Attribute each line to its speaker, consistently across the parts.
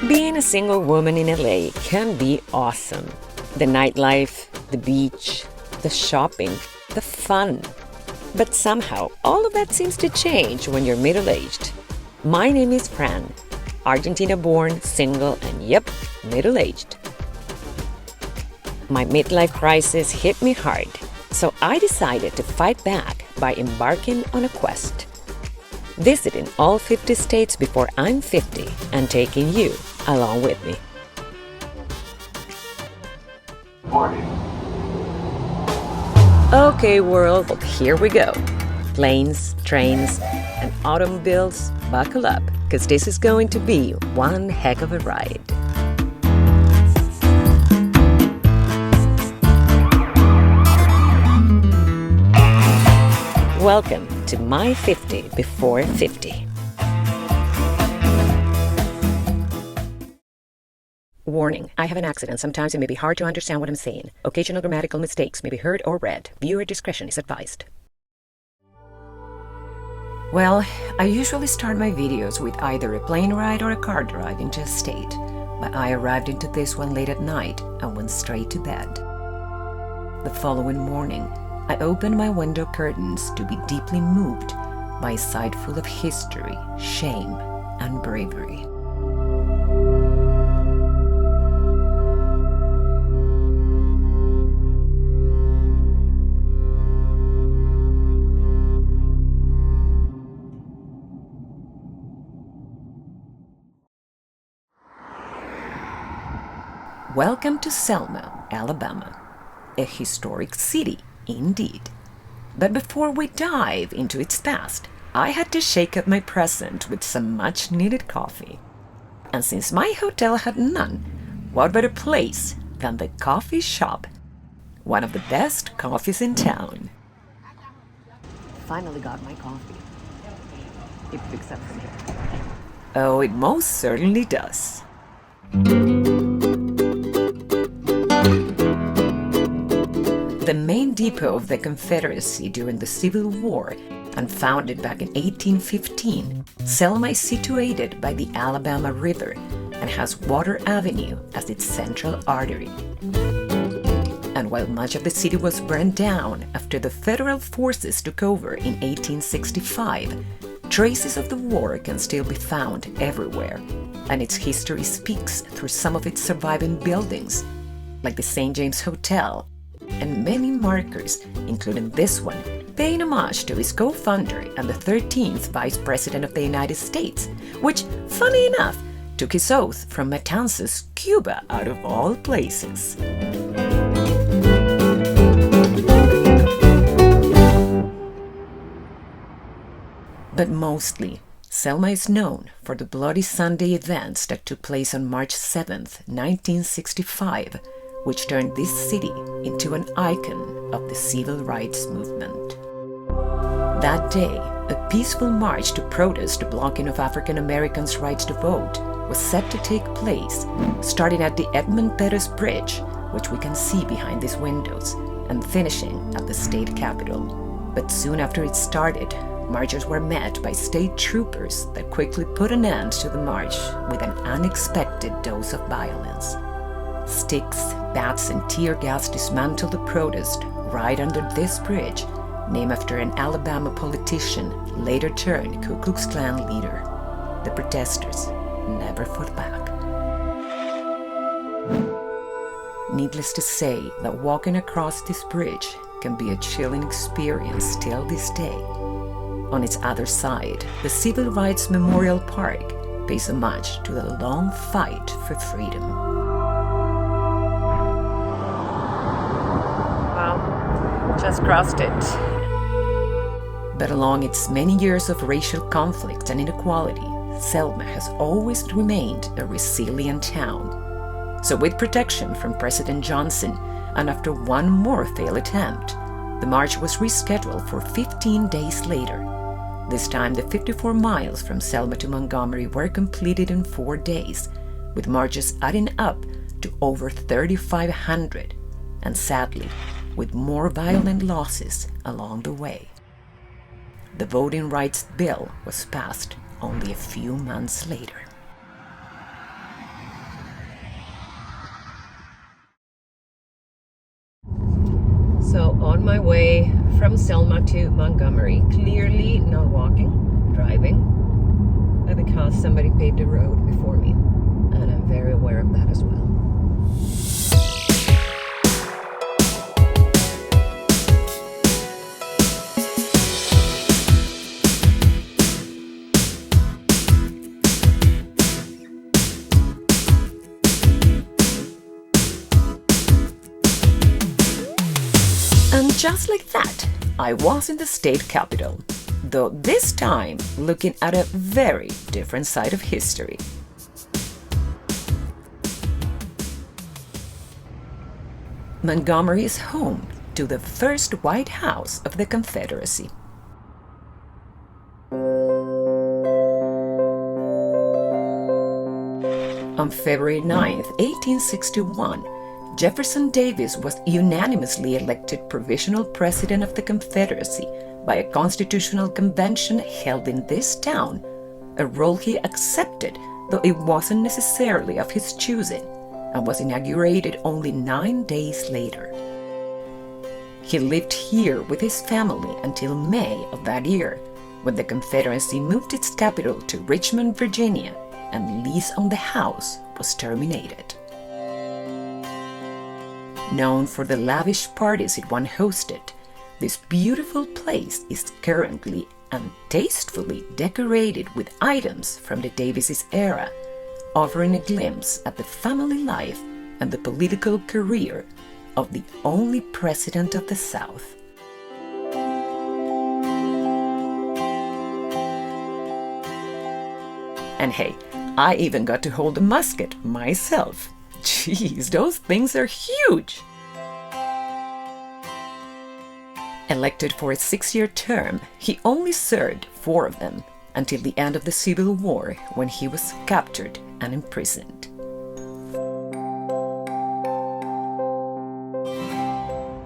Speaker 1: Being a single woman in LA can be awesome. The nightlife, the beach, the shopping, the fun. But somehow, all of that seems to change when you're middle-aged. My name is Fran, Argentina-born, single, and yep, middle-aged. My midlife crisis hit me hard, so I decided to fight back by embarking on a quest. Visiting all 50 states before I'm 50 and taking you along with me.
Speaker 2: Morning.
Speaker 1: Okay, world, here we go. Planes, trains, and automobiles, buckle up, because this is going to be one heck of a ride. Welcome to my 50 before 50. Warning, I have an accent. Sometimes it may be hard to understand what I'm saying. Occasional grammatical mistakes may be heard or read. Viewer discretion is advised. Well, I usually start my videos with either a plane ride or a car drive into a state, but I arrived into this one late at night and went straight to bed. The following morning, I opened my window curtains to be deeply moved by a sight full of history, shame, and bravery. Welcome to Selma, Alabama, a historic city indeed. But before we dive into its past, I had to shake up my present with some much-needed coffee. And since my hotel had none, what better place than the Coffee Shoppe, one of the best coffees in town. Finally got my coffee. It picks up from here. Oh, it most certainly does. The main depot of the Confederacy during the Civil War and founded back in 1815, Selma is situated by the Alabama River and has Water Avenue as its central artery. And while much of the city was burned down after the federal forces took over in 1865, traces of the war can still be found everywhere, and its history speaks through some of its surviving buildings, like the St. James Hotel, and many markers, including this one, paying homage to his co-founder and the 13th Vice President of the United States, which, funny enough, took his oath from Matanzas, Cuba, out of all places. But mostly, Selma is known for the Bloody Sunday events that took place on March 7th, 1965, which turned this city into an icon of the civil rights movement. That day, a peaceful march to protest the blocking of African Americans' rights to vote was set to take place, starting at the Edmund Pettus Bridge, which we can see behind these windows, and finishing at the state capitol. But soon after it started, marchers were met by state troopers that quickly put an end to the march with an unexpected dose of violence. Sticks, bats, and tear gas dismantled the protest right under this bridge, named after an Alabama politician, later turned Ku Klux Klan leader. The protesters never fought back. Needless to say that walking across this bridge can be a chilling experience till this day. On its other side, the Civil Rights Memorial Park pays homage to the long fight for freedom. Well, just crossed it. But along its many years of racial conflict and inequality, Selma has always remained a resilient town. So with protection from President Johnson, and after one more failed attempt, the march was rescheduled for 15 days later. This time, the 54 miles from Selma to Montgomery were completed in 4 days, with marches adding up to over 3,500, and sadly, with more violent losses along the way. The voting rights bill was passed only a few months later. on my way from Selma to Montgomery. Clearly not walking, driving, but because somebody paved the road before me. And I'm very aware of that as well. And just like that, I was in the state capital, though this time looking at a very different side of history. Montgomery is home to the first White House of the Confederacy. On February 9, 1861, Jefferson Davis was unanimously elected provisional president of the Confederacy by a constitutional convention held in this town, a role he accepted, though it wasn't necessarily of his choosing, and was inaugurated only 9 days later. He lived here with his family until May of that year, when the Confederacy moved its capital to Richmond, Virginia, and lease on the house was terminated. Known for the lavish parties it once hosted, this beautiful place is currently and tastefully decorated with items from the Davises' era, offering a glimpse at the family life and the political career of the only president of the South. And hey, I even got to hold a musket myself. Jeez, those things are huge! Elected for a 6-year term, he only served 4 of them until the end of the Civil War, when he was captured and imprisoned.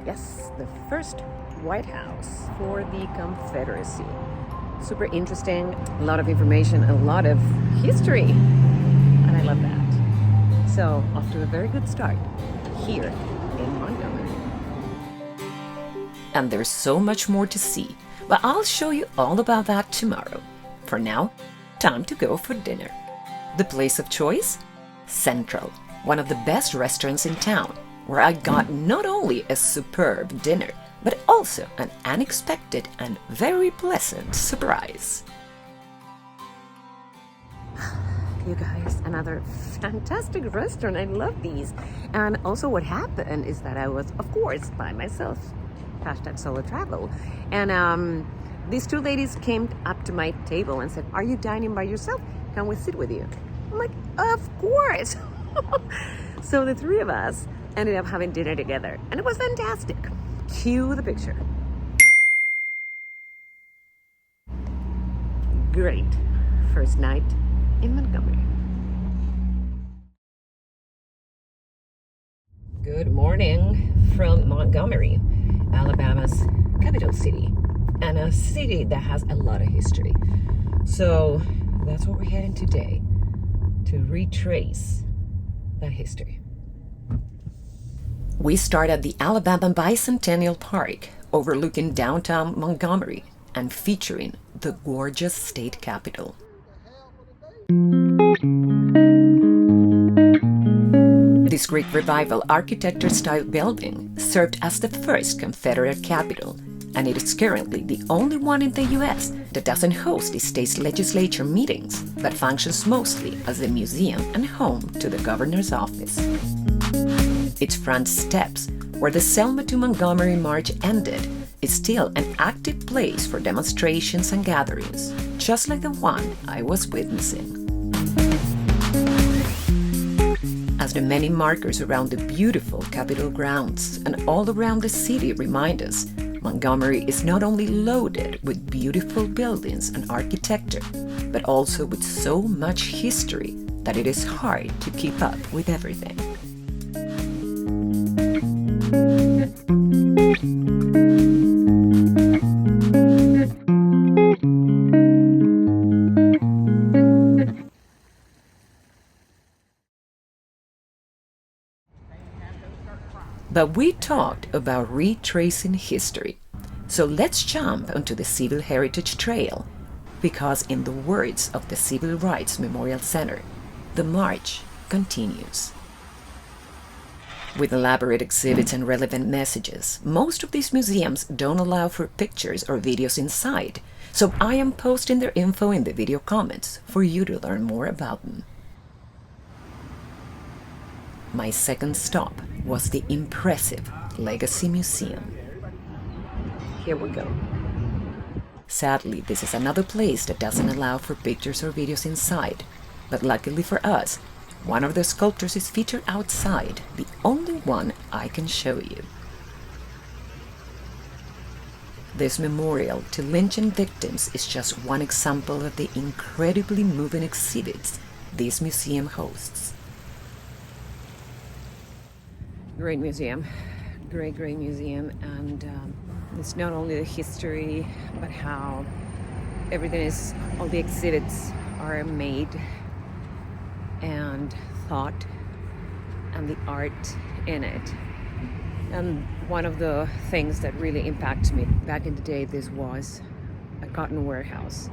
Speaker 1: Yes, the first White House for the Confederacy. Super interesting, a lot of information, a lot of history, and I love that. So, off to a very good start here in Montgomery. And there's so much more to see, but I'll show you all about that tomorrow. For now, time to go for dinner. The place of choice? Central, one of the best restaurants in town, where I got not only a superb dinner, but also an unexpected and very pleasant surprise. You guys, another fantastic restaurant. I love these. And also what happened is that I was, of course, by myself. #solotravel. And these 2 ladies came up to my table and said, "Are you dining by yourself? Can we sit with you?" I'm like, "Of course." So the 3 of us ended up having dinner together. And it was fantastic. Cue the picture. Great first night in Montgomery. Good morning from Montgomery, Alabama's capital city, and a city that has a lot of history. So that's what we're heading today, to retrace that history. We start at the Alabama Bicentennial Park, overlooking downtown Montgomery and featuring the gorgeous state capitol. This Greek Revival architecture-style building served as the first Confederate capital, and it is currently the only one in the U.S. that doesn't host the state's legislature meetings, but functions mostly as a museum and home to the governor's office. Its front steps, where the Selma to Montgomery March ended, is still an active place for demonstrations and gatherings, just like the one I was witnessing. As the many markers around the beautiful Capitol grounds and all around the city remind us, Montgomery is not only loaded with beautiful buildings and architecture, but also with so much history that it is hard to keep up with everything. But we talked about retracing history. So let's jump onto the Civil Heritage Trail, because in the words of the Civil Rights Memorial Center, the march continues. With elaborate exhibits and relevant messages, most of these museums don't allow for pictures or videos inside, so I am posting their info in the video comments for you to learn more about them. My second stop was the impressive Legacy Museum. Here we go. Sadly, this is another place that doesn't allow for pictures or videos inside, but luckily for us, one of the sculptures is featured outside, the only one I can show you. This memorial to lynching victims is just one example of the incredibly moving exhibits this museum hosts. Great museum, great museum, and it's not only the history, but how everything is, all the exhibits are made and thought, and the art in it. And one of the things that really impacted me back in the day, this was a cotton warehouse.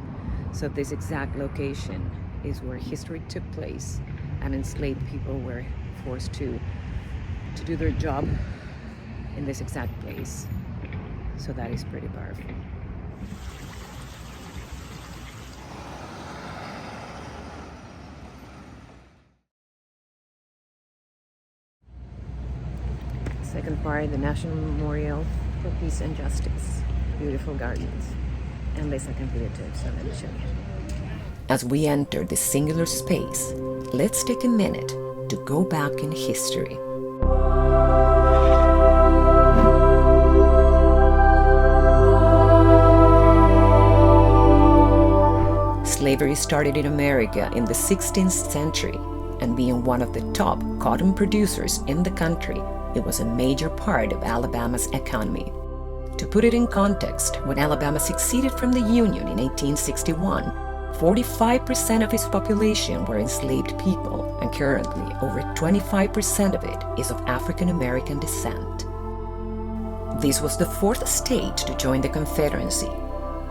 Speaker 1: So this exact location is where history took place and enslaved people were forced to do their job in this exact place. So that is pretty powerful. Second part, the National Memorial for Peace and Justice. Beautiful gardens. And the second video too, so let me show you. As we enter this singular space, let's take a minute to go back in history. Slavery started in America in the 16th century, and being one of the top cotton producers in the country, it was a major part of Alabama's economy. To put it in context, when Alabama seceded from the Union in 1861, 45% of its population were enslaved people, and currently over 25% of it is of African American descent. This was the fourth state to join the Confederacy.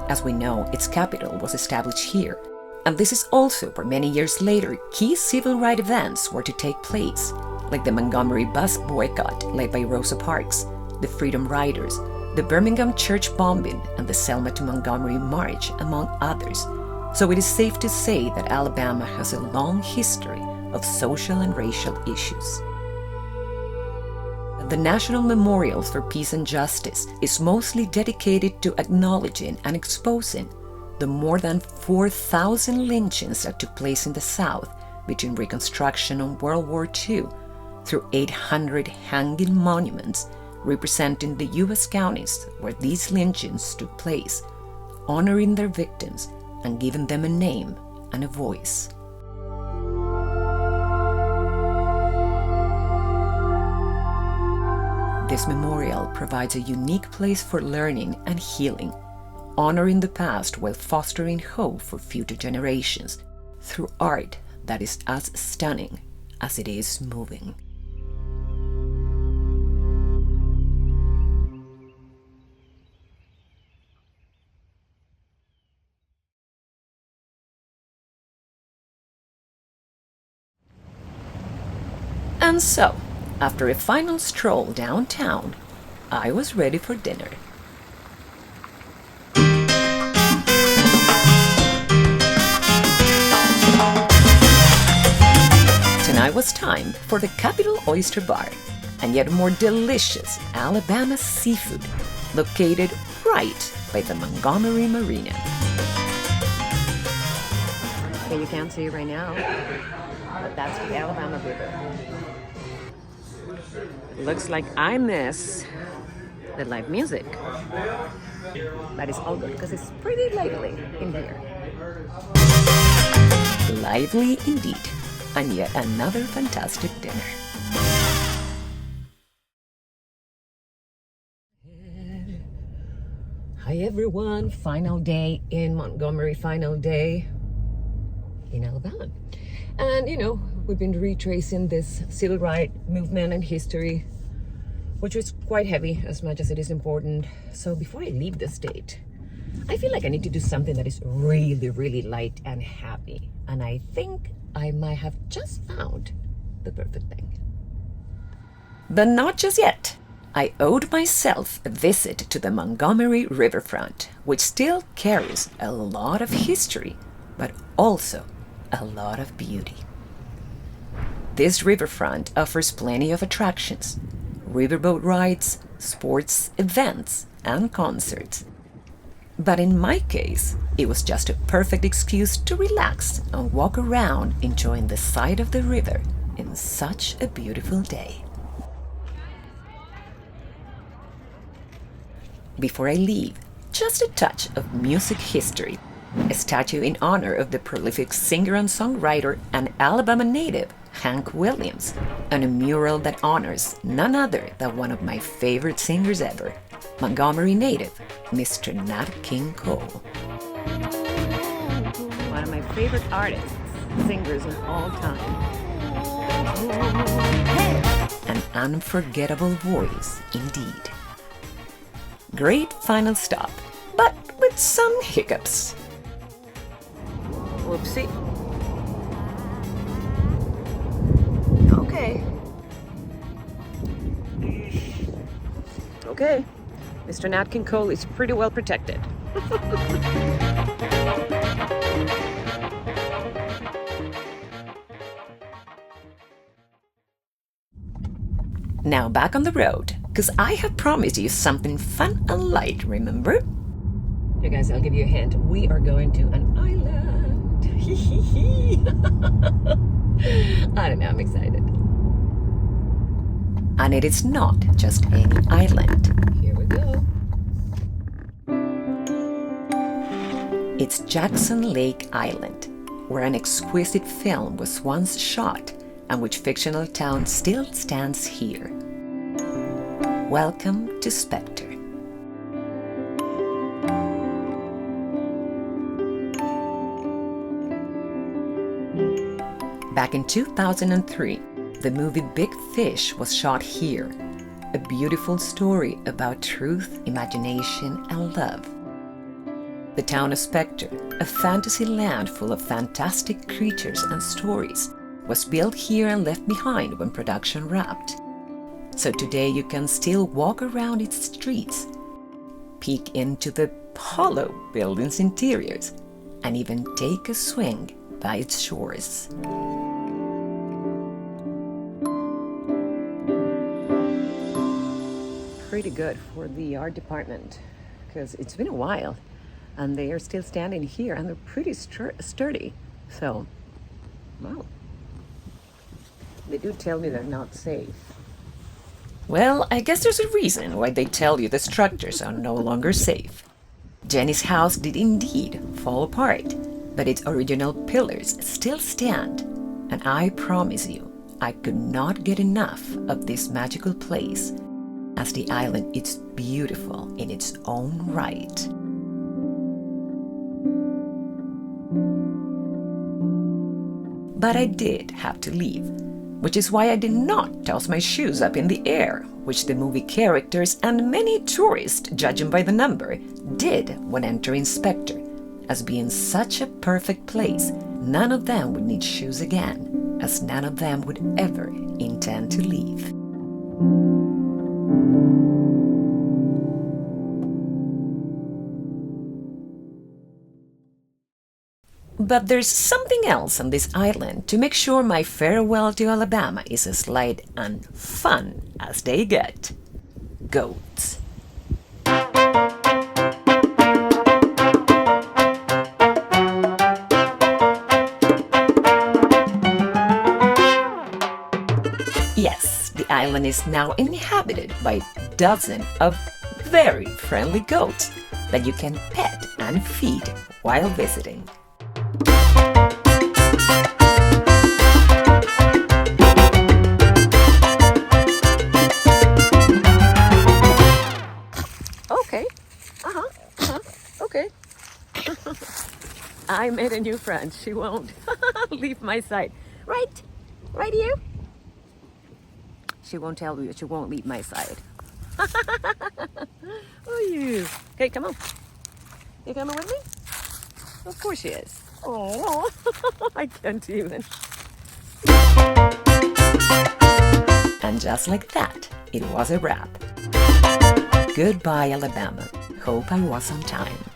Speaker 1: As we know, its capital was established here, and this is also where many years later key civil rights events were to take place, like the Montgomery bus boycott led by Rosa Parks, the Freedom Riders, the Birmingham church bombing, and the Selma to Montgomery march, among others. So it is safe to say that Alabama has a long history of social and racial issues. The National Memorial for Peace and Justice is mostly dedicated to acknowledging and exposing the more than 4,000 lynchings that took place in the South between Reconstruction and World War II, through 800 hanging monuments representing the U.S. counties where these lynchings took place, honoring their victims and giving them a name and a voice. This memorial provides a unique place for learning and healing, honoring the past while fostering hope for future generations through art that is as stunning as it is moving. And so, after a final stroll downtown, I was ready for dinner. Tonight was time for the Capital Oyster Bar, and yet more delicious Alabama seafood, located right by the Montgomery Marina. Okay, you can't see it right now, but that's the Alabama River. Looks like I miss the live music. That is all good because it's pretty lively in here. Lively indeed, and yet another fantastic dinner. Hi everyone, final day in Montgomery, final day in Alabama. And you know, we've been retracing this civil rights movement and history which was quite heavy as much as it is important. So before I leave the state, I feel like I need to do something that is really, really light and happy. And I think I might have just found the perfect thing. But not just yet. I owed myself a visit to the Montgomery Riverfront, which still carries a lot of history, but also a lot of beauty. This riverfront offers plenty of attractions, riverboat rides, sports events, and concerts. But in my case, it was just a perfect excuse to relax and walk around enjoying the sight of the river in such a beautiful day. Before I leave, just a touch of music history. A statue in honor of the prolific singer and songwriter and Alabama native Hank Williams, and a mural that honors none other than one of my favorite singers ever, Montgomery native Mr. Nat King Cole. One of my favorite artists, singers of all time. An unforgettable voice indeed. Great final stop, but with some hiccups. Whoopsie. Okay. Mr. Nat King Cole is pretty well protected. Now back on the road, because I have promised you something fun and light, remember? Hey guys, I'll give you a hint. We are going to an island. I don't know, I'm excited. And it is not just any island. Here we go. It's Jackson Lake Island, where an exquisite film was once shot and which fictional town still stands here. Welcome to Specter. Back in 2003, the movie Big Fish was shot here, a beautiful story about truth, imagination, and love. The town of Specter, a fantasy land full of fantastic creatures and stories, was built here and left behind when production wrapped. So today you can still walk around its streets, peek into the hollow buildings' interiors, and even take a swing by its shores. Pretty good for the art department, because it's been a while and they are still standing here and they're pretty sturdy. So, well, they do tell me they're not safe. Well, I guess there's a reason why they tell you the structures are no longer safe. Jenny's house did indeed fall apart, but its original pillars still stand, and I promise you, I could not get enough of this magical place, as the island is beautiful in its own right. But I did have to leave, which is why I did not toss my shoes up in the air, which the movie characters and many tourists, judging by the number, did when entering Specter, as being such a perfect place, none of them would need shoes again, as none of them would ever intend to leave. But there's something else on this island to make sure my farewell to Alabama is as light and fun as they get. Goats. Yes, the island is now inhabited by dozens of very friendly goats that you can pet and feed while visiting. Okay. I made a new friend. She won't leave my side. Right? Right here? She won't tell you she won't leave my side. Oh, you. Okay, come on. You coming with me? Of course she is. Oh, I can't even. And just like that, it was a wrap. Goodbye, Alabama. Hope I was on time.